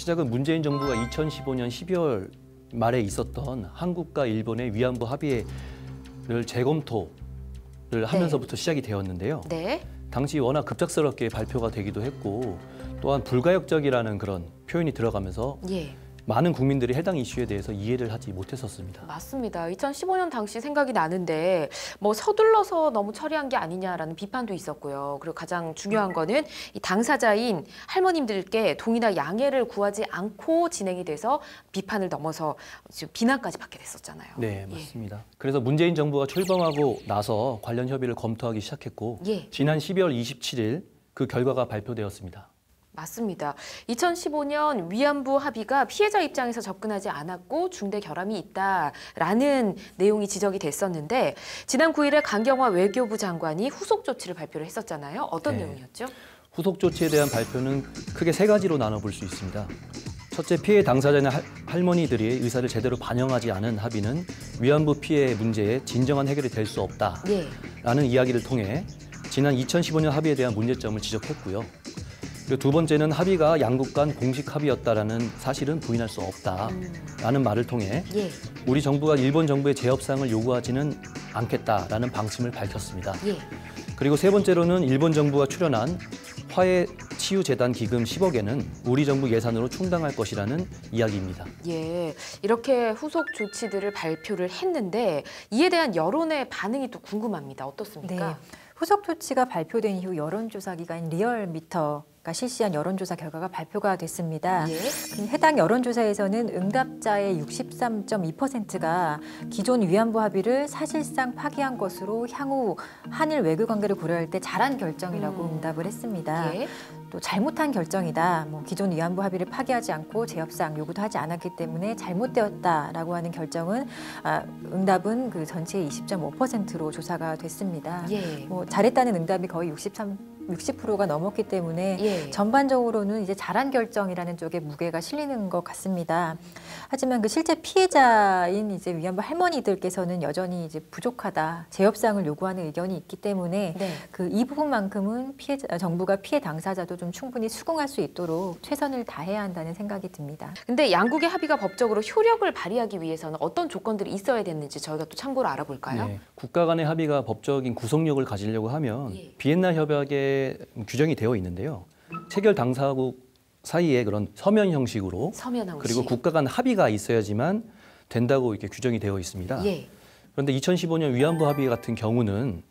시작은 문재인 정부가 2015년 12월 말에 있었던 한국과 일본의 위안부 합의를 재검토를 하면서부터 시작이 되었는데요. 네. 당시 워낙 급작스럽게 발표가 되기도 했고 또한 불가역적이라는 그런 표현이 들어가면서 예. 많은 국민들이 해당 이슈에 대해서 이해를 하지 못했었습니다. 맞습니다. 2015년 당시 생각이 나는데 뭐 서둘러서 너무 처리한 게 아니냐라는 비판도 있었고요. 그리고 가장 중요한 거는 이 당사자인 할머님들께 동의나 양해를 구하지 않고 진행이 돼서 비판을 넘어서 지금 비난까지 받게 됐었잖아요. 네, 맞습니다. 그래서 문재인 정부가 출범하고 나서 관련 협의를 검토하기 시작했고 지난 12월 27일 그 결과가 발표되었습니다. 맞습니다. 2015년 위안부 합의가 피해자 입장에서 접근하지 않았고 중대 결함이 있다라는 내용이 지적이 됐었는데 지난 9일에 강경화 외교부 장관이 후속 조치를 발표를 했었잖아요. 어떤 내용이었죠? 후속 조치에 대한 발표는 크게 세 가지로 나눠볼 수 있습니다. 첫째, 피해 당사자나 할머니들이 의사를 제대로 반영하지 않은 합의는 위안부 피해 문제의 진정한 해결이 될 수 없다라는 이야기를 통해 지난 2015년 합의에 대한 문제점을 지적했고요. 그리고 두 번째는 합의가 양국 간 공식 합의였다라는 사실은 부인할 수 없다라는 말을 통해 우리 정부가 일본 정부의 재협상을 요구하지는 않겠다라는 방침을 밝혔습니다. 그리고 세 번째로는 일본 정부가 출연한 화해치유재단 기금 10억엔은 우리 정부 예산으로 충당할 것이라는 이야기입니다. 예, 이렇게 후속 조치들을 발표를 했는데 이에 대한 여론의 반응이 또 궁금합니다. 어떻습니까? 네. 후속 조치가 발표된 이후 여론조사 기관인 리얼미터가 실시한 여론조사 결과가 발표가 됐습니다. 해당 여론조사에서는 응답자의 63.2%가 기존 위안부 합의를 사실상 파기한 것으로 향후 한일 외교 관계를 고려할 때 잘한 결정이라고 응답을 했습니다. 또 잘못한 결정이다. 기존 위안부 합의를 파기하지 않고 재협상 요구도 하지 않았기 때문에 잘못되었다라고 하는 결정은 응답은 그 전체의 20.5%로 조사가 됐습니다. 잘했다는 응답이 거의 60%가 넘었기 때문에 전반적으로는 이제 잘한 결정이라는 쪽에 무게가 실리는 것 같습니다. 하지만 그 실제 피해자인 이제 위안부 할머니들께서는 여전히 이제 부족하다, 재협상을 요구하는 의견이 있기 때문에 그 이 부분만큼은 정부가 피해 당사자도 좀 충분히 수긍할 수 있도록 최선을 다해야 한다는 생각이 듭니다. 근데 양국의 합의가 법적으로 효력을 발휘하기 위해서는 어떤 조건들이 있어야 됐는지 저희가 또 참고로 알아볼까요? 네, 국가 간의 합의가 법적인 구속력을 가지려고 하면 비엔나 협약에 규정이 되어 있는데요. 체결 당사국 사이에 그런 서면 형식으로 그리고 국가 간 합의가 있어야지만 된다고 이렇게 규정이 되어 있습니다. 그런데 2015년 위안부 합의 같은 경우는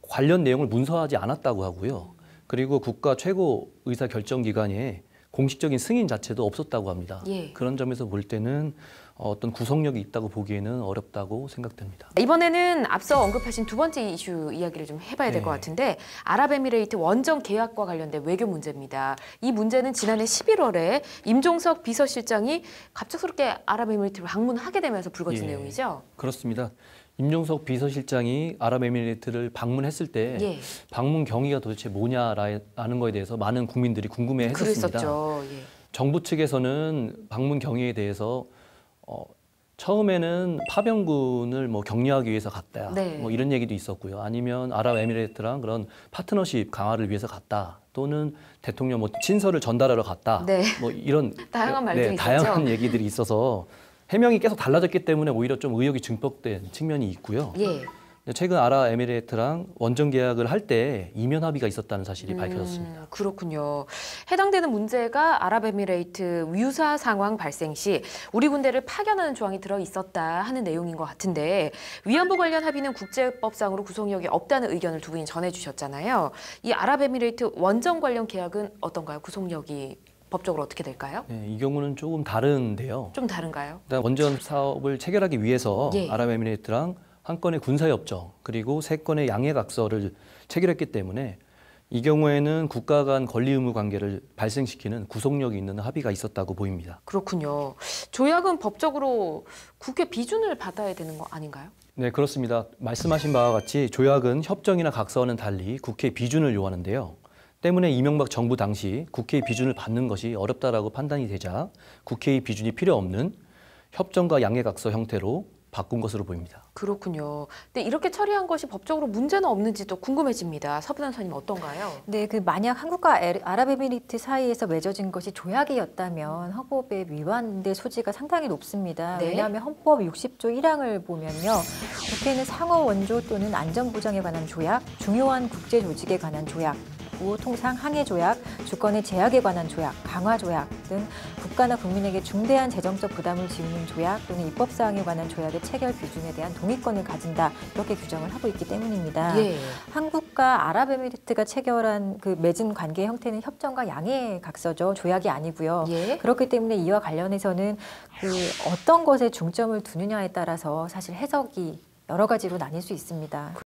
관련 내용을 문서화하지 않았다고 하고요. 그리고 국가 최고 의사 결정 기관에 공식적인 승인 자체도 없었다고 합니다. 그런 점에서 볼 때는 어떤 구속력이 있다고 보기에는 어렵다고 생각됩니다. 이번에는 앞서 언급하신 두 번째 이슈 이야기를 좀 해봐야 될 것 같은데 아랍에미레이트 원정 계약과 관련된 외교 문제입니다. 이 문제는 지난해 11월에 임종석 비서실장이 갑작스럽게 아랍에미레이트를 방문하게 되면서 불거진 내용이죠? 그렇습니다. 임종석 비서실장이 아랍에미레이트를 방문했을 때 방문 경위가 도대체 뭐냐라는 거에 대해서 많은 국민들이 궁금해했었습니다. 그랬었죠. 정부 측에서는 방문 경위에 대해서 처음에는 파병군을 격려하기 위해서 갔다. 이런 얘기도 있었고요. 아니면 아랍에미레이트랑 그런 파트너십 강화를 위해서 갔다. 또는 대통령 친서를 전달하러 갔다. 이런 다양한 말들이 있었죠. 다양한 얘기들이 있어서 해명이 계속 달라졌기 때문에 오히려 좀 의혹이 증폭된 측면이 있고요. 최근 아랍에미레이트랑 원정 계약을 할 때 이면 합의가 있었다는 사실이 밝혀졌습니다. 그렇군요. 해당되는 문제가 아랍에미레이트 유사 상황 발생 시 우리 군대를 파견하는 조항이 들어 있었다 하는 내용인 것 같은데 위안부 관련 합의는 국제법상으로 구속력이 없다는 의견을 두 분이 전해주셨잖아요. 이 아랍에미레이트 원정 관련 계약은 어떤가요? 구속력이 법적으로 어떻게 될까요? 이 경우는 조금 다른데요. 좀 다른가요? 일단 원전 사업을 체결하기 위해서 아랍에미레이트랑 한 건의 군사협정 그리고 3건의 양해각서를 체결했기 때문에 이 경우에는 국가 간 권리 의무 관계를 발생시키는 구속력이 있는 합의가 있었다고 보입니다. 그렇군요. 조약은 법적으로 국회 비준을 받아야 되는 거 아닌가요? 네, 그렇습니다. 말씀하신 바와 같이 조약은 협정이나 각서와는 달리 국회 비준을 요하는데요. 때문에 이명박 정부 당시 국회의 비준을 받는 것이 어렵다라고 판단이 되자 국회의 비준이 필요 없는 협정과 양해각서 형태로 바꾼 것으로 보입니다. 그렇군요. 근데 이렇게 처리한 것이 법적으로 문제는 없는지도 궁금해집니다. 서 변호사님 어떤가요? 네, 만약 한국과 아랍에미리트 사이에서 맺어진 것이 조약이었다면 헌법에 위반될 소지가 상당히 높습니다. 네. 왜냐하면 헌법 60조 1항을 보면요. 국회는 상호 원조 또는 안전보장에 관한 조약, 중요한 국제 조직에 관한 조약, 통상 항해 조약, 주권의 제약에 관한 조약, 강화 조약 등 국가나 국민에게 중대한 재정적 부담을 지우는 조약 또는 입법 사항에 관한 조약의 체결 비준에 대한 동의권을 가진다 이렇게 규정을 하고 있기 때문입니다. 예. 한국과 아랍에미리트가 체결한 맺은 관계의 형태는 협정과 양해 각서죠. 조약이 아니고요. 예. 그렇기 때문에 이와 관련해서는 어떤 것에 중점을 두느냐에 따라서 사실 해석이 여러 가지로 나뉠 수 있습니다.